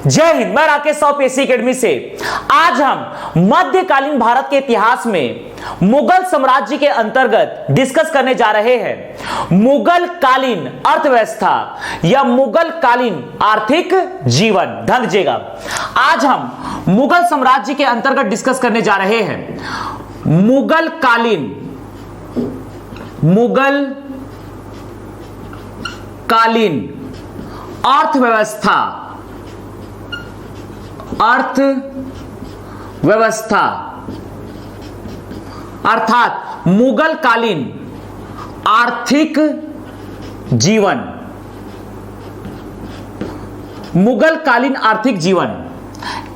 जय हिंद। मैं Rakesh Sahu PSC academy से। आज हम मध्यकालीन भारत के इतिहास में मुगल साम्राज्य के अंतर्गत डिस्कस करने जा रहे हैं मुगल कालीन अर्थव्यवस्था या मुगल कालीन आर्थिक जीवन। ध्यान दीजिएगा, आज हम मुगल साम्राज्य के अंतर्गत डिस्कस करने जा रहे हैं मुगल कालीन अर्थव्यवस्था अर्थात मुगल कालीन आर्थिक जीवन। मुगल कालीन आर्थिक जीवन,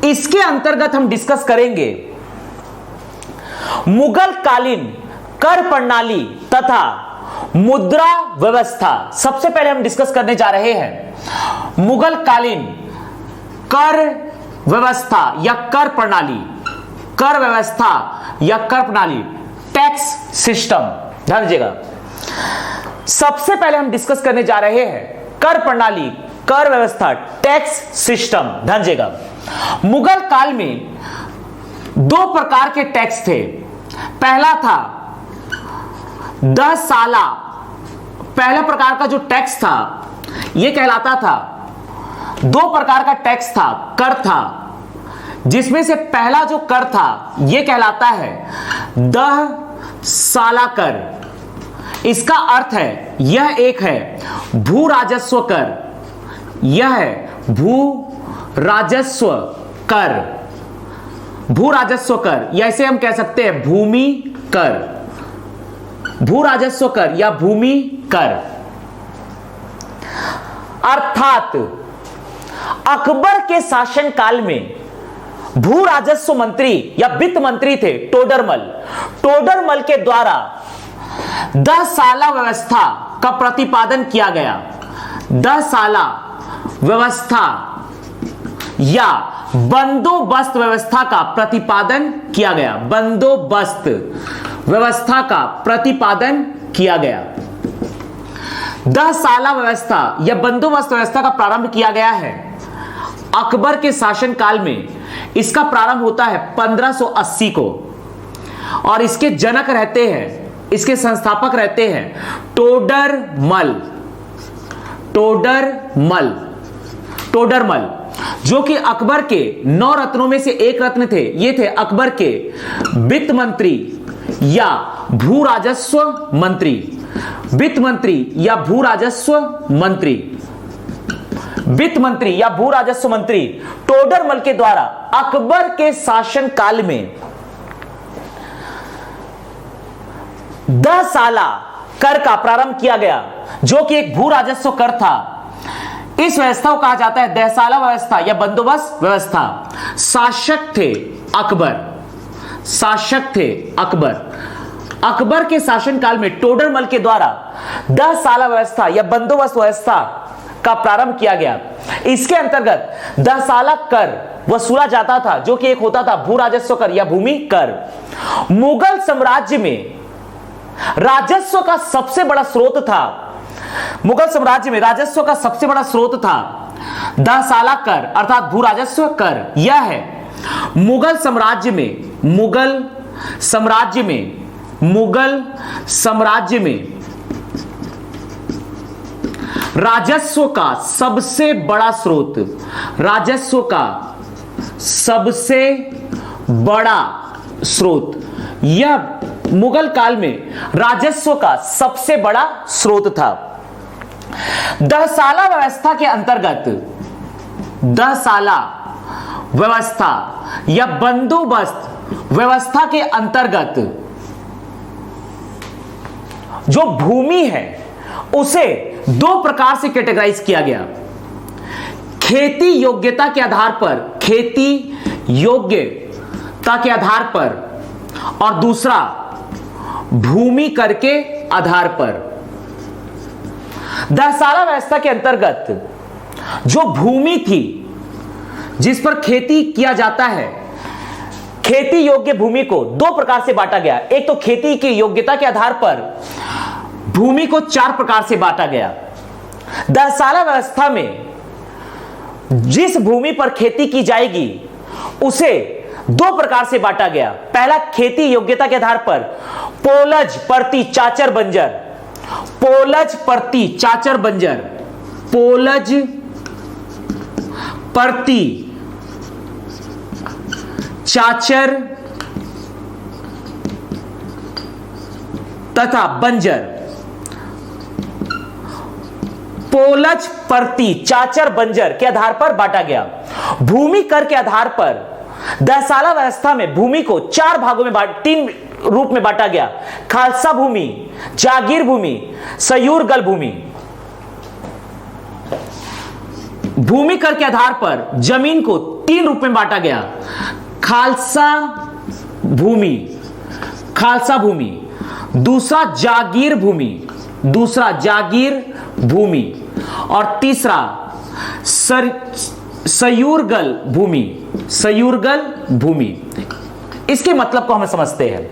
इसके अंतर्गत हम डिस्कस करेंगे मुगल कालीन कर प्रणाली तथा मुद्रा व्यवस्था। सबसे पहले हम डिस्कस करने जा रहे हैं मुगल कालीन कर व्यवस्था या कर प्रणाली, कर व्यवस्था या कर प्रणाली, टैक्स सिस्टम। ध्यान दीजिएगा, सबसे पहले हम डिस्कस करने जा रहे हैं कर प्रणाली, कर व्यवस्था, टैक्स सिस्टम। ध्यान दीजिएगा, मुगल काल में दो प्रकार के टैक्स थे। पहला था 10 साला, पहला प्रकार का जो टैक्स था यह कहलाता था, दो प्रकार का टैक्स था, कर था, जिसमें से पहला जो कर था यह कहलाता है 10 साला कर। इसका अर्थ है, यह एक है भू राजस्व कर, यह है भू राजस्व कर, भू राजस्व कर, या इसे हम कह सकते हैं भूमि कर, भू राजस्व कर या भूमि कर। अर्थात अकबर के शासनकाल में भू राजस्व मंत्री या वित्त मंत्री थे टोडरमल। टोडरमल के द्वारा 10 साला व्यवस्था का प्रतिपादन किया गया। 10 साला व्यवस्था या बंदोबस्त व्यवस्था का प्रतिपादन किया गया। बंदोबस्त व्यवस्था का प्रतिपादन किया गया। 10 साला व्यवस्था या बंदोबस्त व्यवस्था का प्रारंभ किया गया है अकबर के शासनकाल में। इसका प्रारंभ होता है 1580 को और इसके जनक रहते हैं, इसके संस्थापक रहते हैं टोडरमल। टोडरमल, टोडरमल जो कि अकबर के 9 रत्नों में से एक रत्न थे। ये थे अकबर के वित्त मंत्री या भू राजस्व मंत्री, वित्त मंत्री या भू राजस्व मंत्री, वित्त मंत्री या भू राजस्व मंत्री टोडरमल के द्वारा अकबर के शासन काल में 10 साला कर का प्रारंभ किया गया, जो कि एक भू राजस्व कर था। इस व्यवस्था को कहा जाता है 10 साला व्यवस्था या बंदोबस्त व्यवस्था। शासक थे अकबर, शासक थे अकबर। अकबर के शासनकाल में टोडरमल के द्वारा 10 साला व्यवस्था या बंदोबस्त व्यवस्था का प्रारंभ किया गया। इसके अंतर्गत 10 साला कर वसूला जाता था, जो कि एक होता था भू राजस्व कर या भूमि कर। मुगल साम्राज्य में राजस्व का सबसे बड़ा स्रोत था, मुगल साम्राज्य में राजस्व का सबसे बड़ा स्रोत था 10 साला कर अर्थात भू राजस्व कर। यह है मुगल साम्राज्य में, मुगल साम्राज्य में, मुगल साम्राज्य में राजस्व का सबसे बड़ा स्रोत, राजस्व का सबसे बड़ा स्रोत। यह मुगल काल में राजस्व का सबसे बड़ा स्रोत था। 10 साला व्यवस्था के अंतर्गत 10 साला व्यवस्था या बंदोबस्त व्यवस्था के अंतर्गत जो भूमि है उसे 2 प्रकार से कैटेगराइज किया गया। खेती योग्यता के आधार पर, खेती योग्यता के आधार पर, और दूसरा भूमि कर के आधार पर। 10 साला व्यवस्था के अंतर्गत जो भूमि थी जिस पर खेती किया जाता है, खेती योग्य भूमि को 2 प्रकार से बांटा गया। एक तो खेती की योग्यता के आधार पर भूमि को 4 प्रकार से बांटा गया। 10 साला व्यवस्था में जिस भूमि पर खेती की जाएगी उसे दो प्रकार से बांटा गया। पहला, खेती योग्यता के आधार पर पोलज, पर्ती, चाचर, बंजर। पोलज, पर्ती, चाचर, बंजर। पोलज, पर्ती, चाचर तथा बंजर। पोलज, पर्ती, चाचर, बंजर के आधार पर बांटा गया। भूमि कर के आधार पर दहसाला व्यवस्था में भूमि को चार भागों में तीन रूप में बांटा गया। खालसा भूमि, जागीर भूमि, सयूरगल भूमि। भूमि कर के आधार पर जमीन को तीन रूप में बांटा गया। खालसा भूमि, खालसा भूमि, दूसरा जागीर भूमि, दूसरा जागीर भूमि, और तीसरा सयूरगल भूमि, सयूरगल भूमि। इसके मतलब को हम समझते हैं।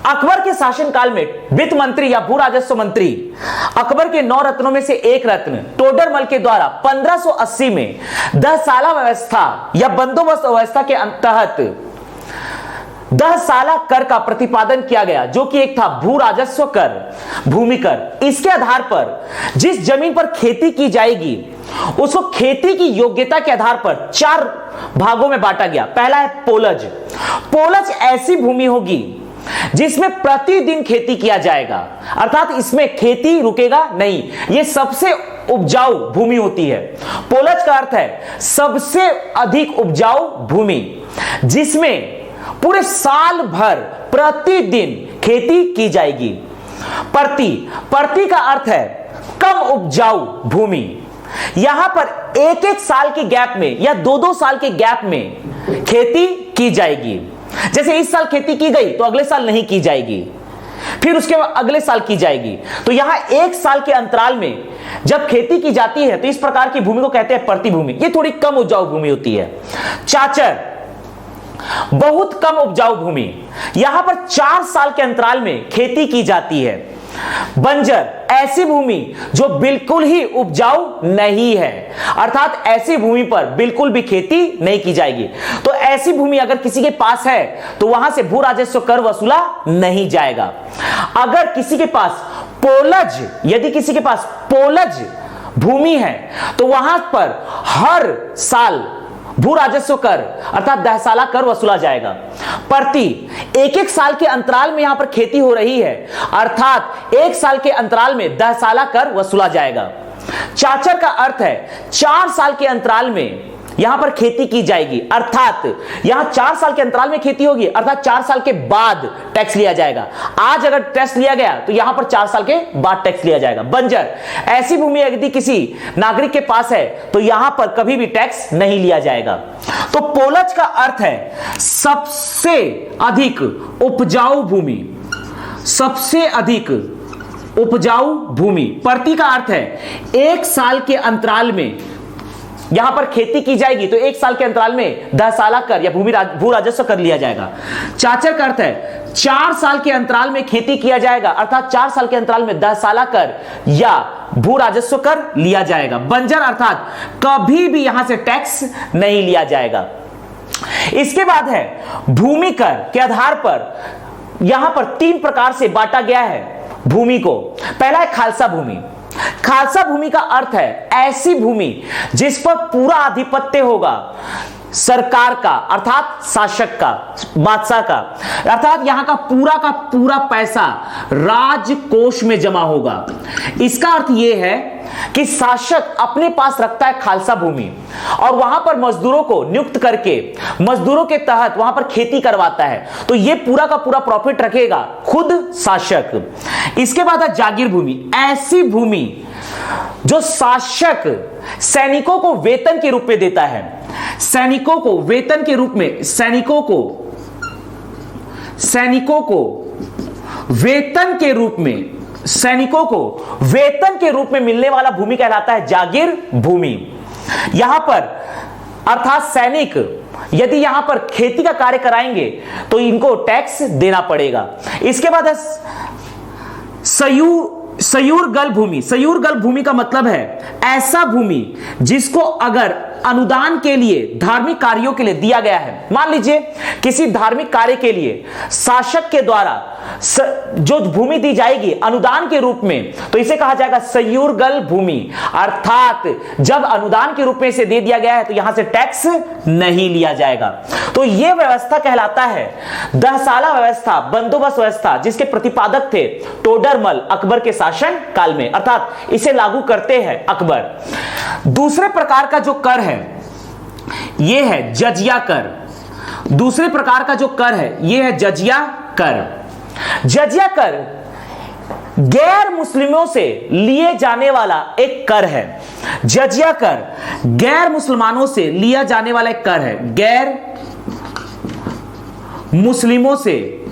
अकबर के शासनकाल में वित्त मंत्री या भू राजस्व मंत्री अकबर के 9 रत्नों में से एक रत्न टोडरमल के द्वारा 1580 में दहसाला व्यवस्था या बंदोबस्त व्यवस्था के तहत दहसाला कर का प्रतिपादन किया गया, जो कि एक था भू राजस्व कर, भूमि कर। इसके आधार पर जिस जमीन पर खेती की जाएगी उसको खेती की योग्यता के आधार पर चार भागों में बांटा गया। पहला है पोलज। पोलज ऐसी भूमि होगी जिसमें प्रतिदिन खेती किया जाएगा, अर्थात इसमें खेती रुकेगा नहीं। यह सबसे उपजाऊ भूमि होती है। पोलज का अर्थ है सबसे अधिक उपजाऊ भूमि, जिसमें पूरे साल भर प्रतिदिन खेती की जाएगी। पर्ती, पर्ती का अर्थ है कम उपजाऊ भूमि। यहां पर एक एक साल के गैप में या दो दो साल के गैप में खेती की जाएगी। जैसे इस साल खेती की गई तो अगले साल नहीं की जाएगी, फिर उसके बाद अगले साल की जाएगी। तो यहां एक साल के अंतराल में जब खेती की जाती है तो इस प्रकार की भूमि को कहते हैं पर्ती भूमि। ये थोड़ी कम उपजाऊ भूमि होती है। चाचर, बहुत कम उपजाऊ भूमि, यहां पर 4 साल के अंतराल में खेती की जाती है। बंजर, ऐसी भूमि जो बिल्कुल ही उपजाऊ नहीं है, अर्थात ऐसी भूमि पर बिल्कुल भी खेती नहीं की जाएगी। तो ऐसी भूमि अगर किसी के पास है तो वहां से भू राजस्व कर वसूला नहीं जाएगा। अगर किसी के पास पोलज, यदि किसी के पास पोलज भूमि है तो वहां पर हर साल भू राजस्व कर अर्थात दहसाला कर वसूला जाएगा। पर्ती, एक एक साल के अंतराल में यहां पर खेती हो रही है, अर्थात एक साल के अंतराल में दहसाला कर वसूला जाएगा। चाचर का अर्थ है 4 साल के अंतराल में यहां पर खेती की जाएगी, अर्थात यहां 4 साल के अंतराल में खेती होगी, अर्थात 4 साल के बाद टैक्स लिया जाएगा। आज अगर टैक्स लिया गया तो यहां पर 4 साल के बाद टैक्स लिया जाएगा। बंजर, ऐसी भूमि यदि किसी नागरिक के पास है तो यहां पर कभी भी टैक्स नहीं लिया जाएगा। तो पोलज का अर्थ है सबसे अधिक उपजाऊ भूमि, सबसे अधिक उपजाऊ भूमि। पर्ती का अर्थ है 1 साल के अंतराल में यहां पर खेती की जाएगी तो 1 साल के अंतराल में दहसाला कर या भू राजस्व कर लिया जाएगा। चाचर का अर्थ है 4 साल के अंतराल में खेती किया जाएगा, अर्थात 4 साल के अंतराल में दहसाला कर या भू राजस्व कर लिया जाएगा। बंजर अर्थात कभी भी यहां से टैक्स नहीं लिया जाएगा। इसके बाद है भूमि कर के आधार पर यहां पर 3 प्रकार से बांटा गया है भूमि को। पहला है खालसा भूमि। खालसा भूमि का अर्थ है ऐसी भूमि जिस पर पूरा आधिपत्य होगा सरकार का, अर्थात शासक का, बादशाह का, अर्थात यहां का पूरा पैसा राजकोष में जमा होगा। इसका अर्थ यह है कि शासक अपने पास रखता है खालसा भूमि और वहां पर मजदूरों को नियुक्त करके मजदूरों के तहत वहां पर खेती करवाता है, तो यह पूरा का पूरा प्रॉफिट रखेगा खुद शासक। इसके बाद है जागीर भूमि। ऐसी भूमि जो शासक सैनिकों को वेतन के रूप में देता है, सैनिकों को वेतन के रूप में, सैनिकों को वेतन के रूप में, सैनिकों को वेतन के रूप में मिलने वाला भूमि कहलाता है जागीर भूमि। यहां पर अर्थात सैनिक यदि यहां पर खेती का कार्य कराएंगे तो इनको टैक्स देना पड़ेगा। इसके बाद है सयूरगल भूमि, सयूरगल भूमि का मतलब है ऐसा भूमि जिसको अगर अनुदान के लिए धार्मिक कार्यों के लिए दिया गया है। मान लीजिए किसी धार्मिक कार्य के लिए शासक के द्वारा जो भूमि दी जाएगी अनुदान के रूप में, तो इसे कहा जाएगा सयूरगल भूमि। अर्थात जब अनुदान के रूप में इसे दे दिया गया है तो यहां से टैक्स नहीं लिया जाएगा। तो यह व्यवस्था कहलाता है दहसाला व्यवस्था, बंदोबस्त व्यवस्था, जिसके प्रतिपादक थे टोडरमल अकबर के शासन काल में, अर्थात इसे लागू करते हैं अकबर। दूसरे प्रकार का जो कर है यह है जजिया कर। दूसरे प्रकार का जो कर है यह है जजिया कर। जजिया कर गैर मुस्लिमों से लिए जाने वाला एक कर है। जजिया कर गैर मुसलमानों से लिया जाने वाला एक कर है, गैर मुस्लिमों से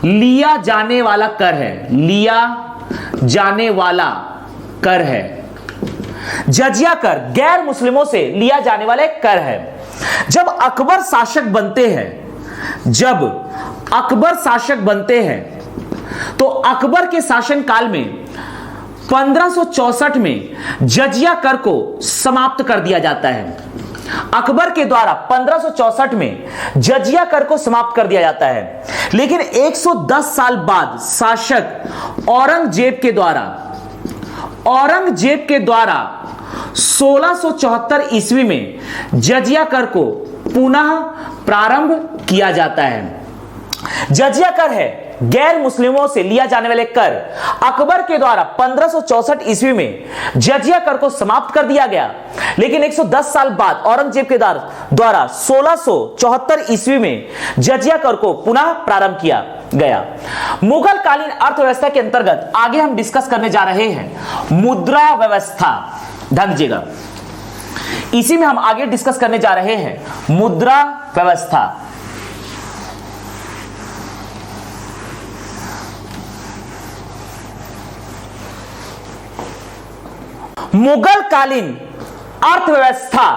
लिया जाने वाला कर है, लिया जाने वाला कर है। जजिया कर गैर मुस्लिमों से लिया जाने वाला एक कर है। जब अकबर शासक बनते हैं, जब अकबर शासक बनते हैं तो अकबर के शासन काल में 1564 में जजिया कर को समाप्त कर दिया जाता है। अकबर के द्वारा 1564 में जजिया कर को समाप्त कर दिया जाता है। लेकिन 110 साल बाद शासक औरंगजेब के द्वारा 1674 ईस्वी में जजिया कर को पुनः प्रारंभ किया जाता है। जजिया कर है गैर मुस्लिमों से लिया जाने वाले कर। अकबर के द्वारा 1564 ईस्वी में जजिया कर को समाप्त कर दिया गया, लेकिन 110 साल बाद औरंगजेब के द्वारा 1674 ईस्वी में जजिया कर को पुनः प्रारंभ किया गया। मुगल कालीन अर्थव्यवस्था के अंतर्गत आगे हम डिस्कस करने जा रहे हैं मुद्रा व्यवस्था। ध्यान दीजिएगा, इसी में हम आगे डिस्कस करने जा रहे हैं मुद्रा व्यवस्था। मुगल कालीन अर्थव्यवस्था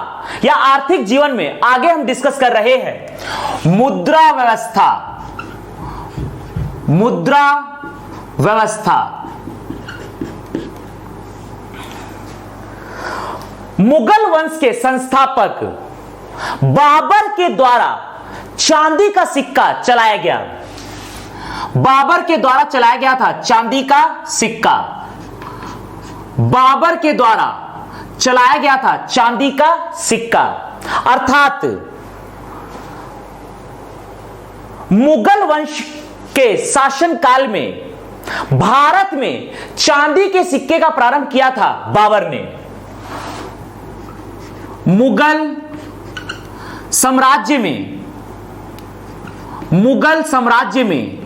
या आर्थिक जीवन में आगे हम डिस्कस कर रहे हैं मुद्रा व्यवस्था। मुद्रा व्यवस्था मुगल वंश के संस्थापक बाबर के द्वारा चांदी का सिक्का चलाया गया। बाबर के द्वारा चलाया गया था चांदी का सिक्का। बाबर के द्वारा चलाया गया था चांदी का सिक्का। अर्थात मुगल वंश के शासन काल में भारत में चांदी के सिक्के का प्रारंभ किया था बाबर ने। मुगल साम्राज्य में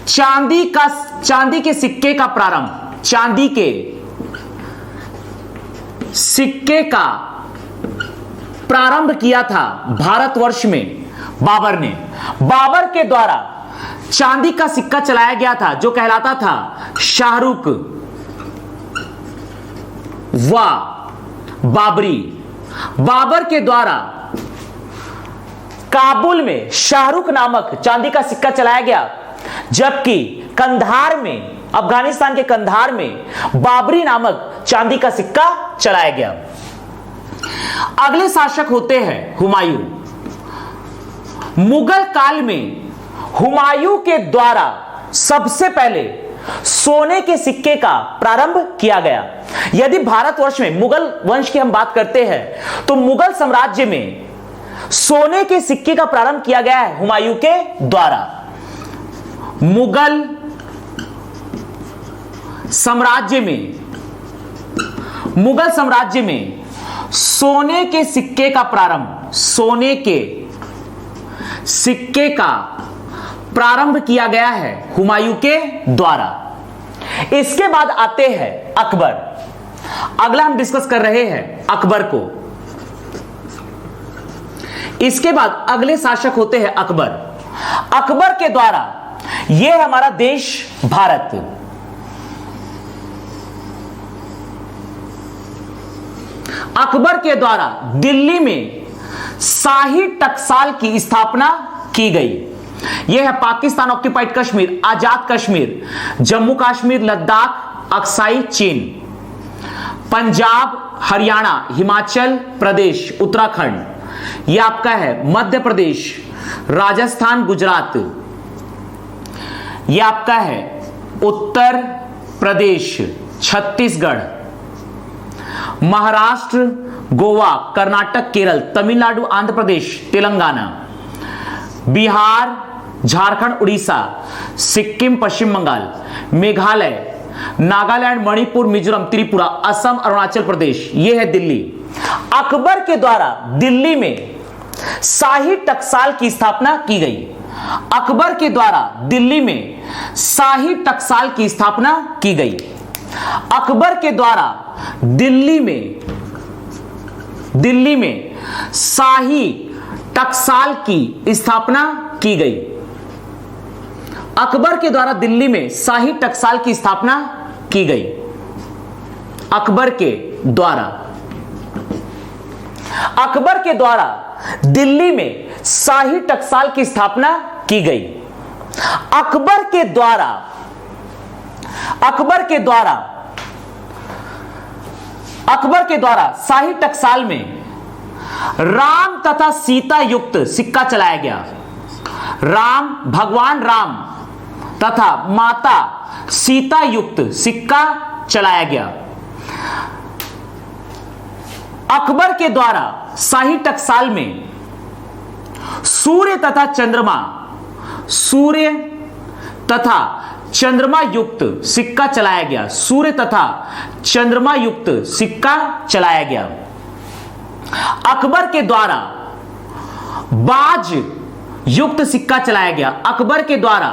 चांदी के सिक्के का प्रारंभ, चांदी के सिक्के का प्रारंभ किया था भारतवर्ष में बाबर ने। बाबर के द्वारा चांदी का सिक्का चलाया गया था जो कहलाता था शाहरुख व बाबरी। बाबर के द्वारा काबुल में शाहरुख नामक चांदी का सिक्का चलाया गया, जबकि कंधार में, अफगानिस्तान के कंधार में बाबरी नामक चांदी का सिक्का चलाया गया। अगले शासक होते हैं हुमायूं। मुगल काल में हुमायूं के द्वारा सबसे पहले सोने के सिक्के का प्रारंभ किया गया। यदि भारतवर्ष में मुगल वंश की हम बात करते हैं तो मुगल साम्राज्य में सोने के सिक्के का प्रारंभ किया गया है हुमायूं के द्वारा। मुगल साम्राज्य में सोने के सिक्के का प्रारंभ, सोने के सिक्के का प्रारंभ किया गया है हुमायूं के द्वारा। इसके बाद आते हैं अकबर। अगला हम डिस्कस कर रहे हैं अकबर को। इसके बाद अगले शासक होते हैं अकबर। अकबर के द्वारा यह हमारा देश भारत, अकबर के द्वारा दिल्ली में शाही टकसाल की स्थापना की गई। यह है पाकिस्तान ऑक्यूपाइड कश्मीर, आजाद कश्मीर, जम्मू कश्मीर, लद्दाख, अक्साई चीन, पंजाब, हरियाणा, हिमाचल प्रदेश, उत्तराखंड, यह आपका है मध्य प्रदेश, राजस्थान, गुजरात, यह आपका है उत्तर प्रदेश, छत्तीसगढ़, महाराष्ट्र, गोवा, कर्नाटक, केरल, तमिलनाडु, आंध्र प्रदेश, तेलंगाना, बिहार, झारखंड, उड़ीसा, सिक्किम, पश्चिम बंगाल, मेघालय, नागालैंड, मणिपुर, मिजोरम, त्रिपुरा, असम, अरुणाचल प्रदेश, यह है दिल्ली। अकबर के द्वारा दिल्ली में शाही टकसाल की स्थापना की गई। अकबर के द्वारा दिल्ली में शाही टकसाल की स्थापना की गई। अकबर के द्वारा दिल्ली में शाही टकसाल की स्थापना की गई। अकबर के द्वारा दिल्ली में शाही टकसाल की स्थापना की गई। अकबर के द्वारा दिल्ली में शाही टकसाल की स्थापना की गई। अकबर के द्वारा शाही टकसाल में राम तथा सीता युक्त सिक्का चलाया गया। भगवान राम तथा माता सीता युक्त सिक्का चलाया गया। अकबर के द्वारा शाही टकसाल में सूर्य तथा चंद्रमा युक्त सिक्का चलाया गया। सूर्य तथा चंद्रमा युक्त सिक्का चलाया गया। अकबर के द्वारा बाज युक्त सिक्का चलाया गया। अकबर के द्वारा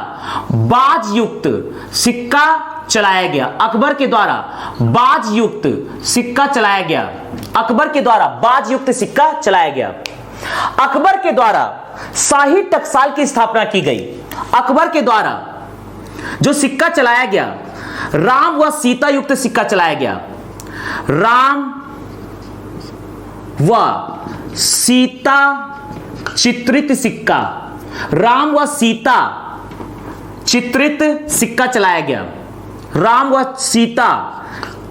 बाज युक्त सिक्का चलाया गया। अकबर के द्वारा बाज युक्त सिक्का चलाया गया। अकबर के द्वारा बाज युक्त सिक्का चलाया गया। अकबर के द्वारा शाही टकसाल की स्थापना की गई। अकबर के द्वारा जो सिक्का चलाया गया, राम व सीता युक्त सिक्का चलाया गया। राम व सीता चित्रित सिक्का, राम व सीता चित्रित सिक्का चलाया गया। राम व सीता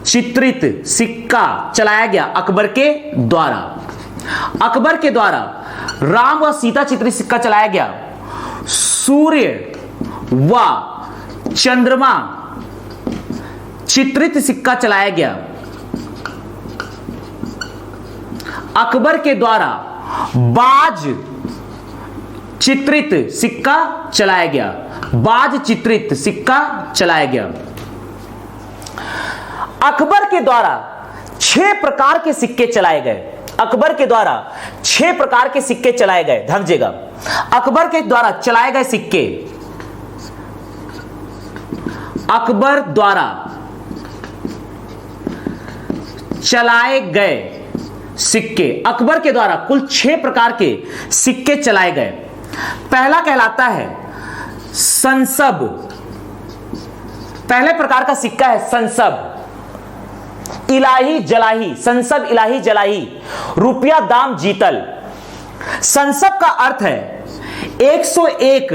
चित्रित सिक्का चलाया गया अकबर के द्वारा। अकबर के द्वारा राम व सीता चित्रित सिक्का चलाया गया। सूर्य व चंद्रमा चित्रित सिक्का चलाया गया। अकबर के द्वारा बाज चित्रित सिक्का चलाया गया। बाज चित्रित सिक्का चलाया गया। अकबर के द्वारा 6 प्रकार के सिक्के चलाए गए। अकबर के द्वारा 6 प्रकार के सिक्के चलाए गए। ध्यान दीजिएगा, अकबर के द्वारा चलाए गए सिक्के, अकबर द्वारा चलाए गए सिक्के, अकबर के द्वारा कुल 6 प्रकार के सिक्के चलाए गए। पहला कहलाता है संसब। पहले प्रकार का सिक्का है संसब। इलाही जलाही, संसब इलाही जलाही, रुपया दाम जीतल। संसब का अर्थ है 101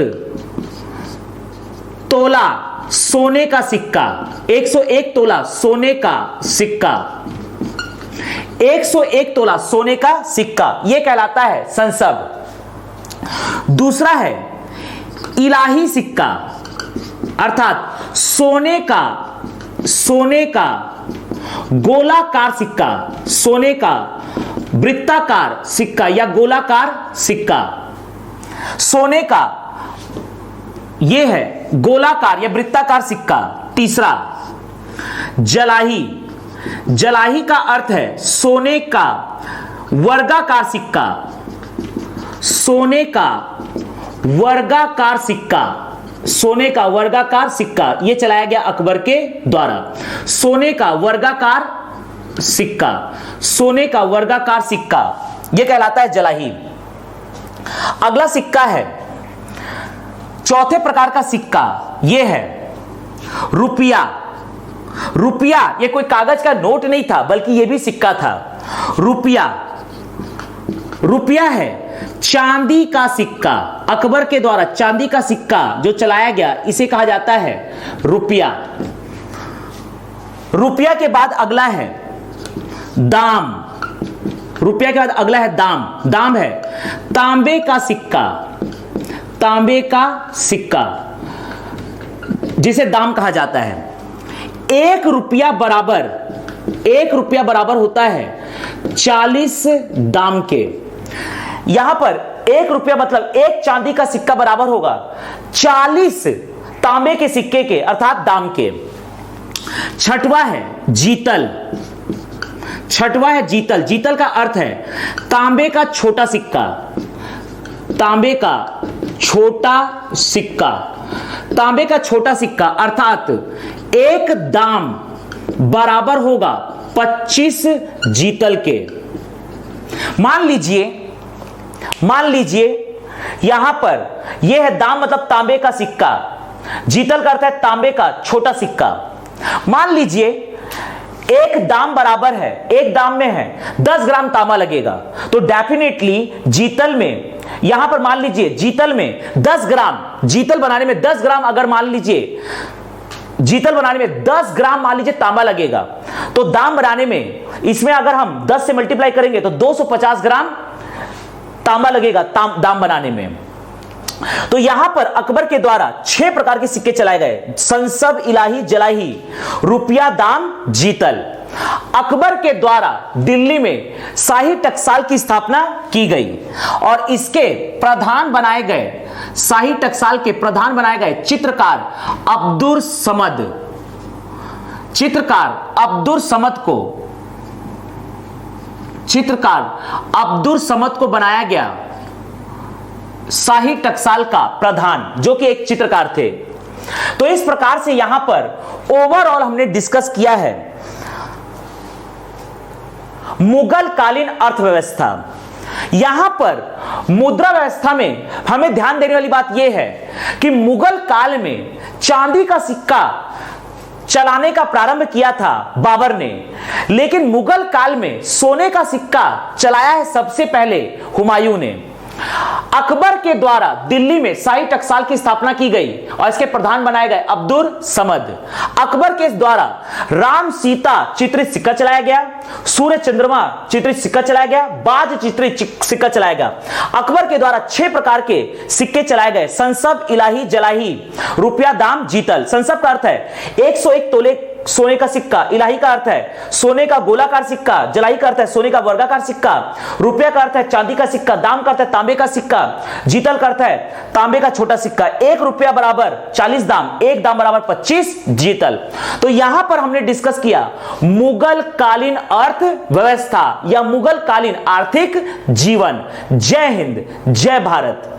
तोला सोने का सिक्का। 101 तोला सोने का सिक्का। 101 तोला सोने का सिक्का, यह कहलाता है संसब। दूसरा है इलाही सिक्का, अर्थात सोने का गोलाकार सिक्का, सोने का वृत्ताकार सिक्का या गोलाकार सिक्का। सोने का यह है गोलाकार या वृत्ताकार सिक्का। तीसरा जलाही। जलाही का अर्थ है सोने का वर्गाकार सिक्का। सोने का वर्गाकार सिक्का, सोने का वर्गाकार सिक्का, यह चलाया गया अकबर के द्वारा। सोने का वर्गाकार सिक्का, सोने का वर्गाकार सिक्का, यह कहलाता है जलाही। अगला सिक्का है चौथे प्रकार का सिक्का, यह है रुपया। रुपया यह कोई कागज का नोट नहीं था, बल्कि यह भी सिक्का था। रुपया, रुपया है चांदी का सिक्का, अकबर के द्वारा चांदी का सिक्का जो चलाया गया इसे कहा जाता है रुपया। रुपया के बाद अगला है दाम, रुपया के बाद अगला है दाम। दाम है तांबे का सिक्का, तांबे का सिक्का जिसे दाम कहा जाता है। 1 रुपया बराबर, 1 रुपया बराबर होता है 40 दाम के। यहां पर 1 रुपया मतलब 1 चांदी का सिक्का बराबर होगा 40 तांबे के सिक्के के अर्थात दाम के। छठवां है जीतल, छठवां है जीतल। जीतल का अर्थ है तांबे का छोटा सिक्का, तांबे का छोटा सिक्का, तांबे का छोटा सिक्का अर्थात 1 दाम बराबर होगा 25 जीतल के। मान लीजिए यहां पर यह है दाम मतलब तांबे का सिक्का, जीतल का अर्थ है तांबे का छोटा सिक्का। मान लीजिए 1 दाम बराबर है, 1 दाम में है 10 ग्राम तांबा लगेगा, तो डेफिनेटली जीतल में, यहां पर मान लीजिए जीतल में 10 ग्राम, जीतल बनाने में 10 ग्राम अगर मान लीजिए, जीतल बनाने में 10 ग्राम मान लीजिए तांबा लगेगा, तो दाम बनाने में इसमें अगर हम 10 से मल्टीप्लाई करेंगे तो 250 ग्राम तांबा लगेगा दाम बनाने में। तो यहां पर अकबर के द्वारा 6 प्रकार के सिक्के चलाए गए, संसब, इलाही, जलाही, रुपया, दाम, जीतल। अकबर के द्वारा दिल्ली में शाही टकसाल की स्थापना की गई और इसके प्रधान बनाए गए, शाही टकसाल के प्रधान बनाए गए चित्रकार अब्दुल समद, चित्रकार अब्दुल समद को, चित्रकार अब्दुल समद को बनाया गया शाही टकसाल का प्रधान, जो कि एक चित्रकार थे। तो इस प्रकार से यहां पर ओवरऑल हमने डिस्कस किया है मुगल कालीन अर्थव्यवस्था। यहां पर मुद्रा व्यवस्था में हमें ध्यान देने वाली बात यह है कि मुगल काल में चांदी का सिक्का चलाने का प्रारंभ किया था बाबर ने, लेकिन मुगल काल में सोने का सिक्का चलाया है सबसे पहले हुमायूं ने। अकबर के द्वारा दिल्ली में शाही टकसाल की स्थापना की गई और इसके प्रधान बनाए गए अब्दुल समद। अकबर के द्वारा राम सीता चित्रित सिक्का चलाया गया, सूर्य चंद्रमा चित्रित सिक्का चलाया गया, बाज चित्रित सिक्का चलाया गया। अकबर के द्वारा 6 प्रकार के सिक्के चलाए गए, संसब, इलाही, जलाही, रुपया, दाम, जीतल। संसब का अर्थ है 101 तोले सोने का सिक्का, इलाही का अर्थ है सोने का गोलाकार सिक्का, जलाही का अर्थ है सोने का वर्गाकार सिक्का, रुपया का अर्थ है चांदी का सिक्का, दाम का अर्थ है तांबे का सिक्का, जीतल का अर्थ है तांबे का छोटा सिक्का। 1 रुपया बराबर 40 दाम, 1 दाम बराबर 25 जीतल। तो यहां पर हमने डिस्कस किया मुगल कालीन अर्थव्यवस्था या मुगल कालीन आर्थिक जीवन। जय हिंद, जय भारत।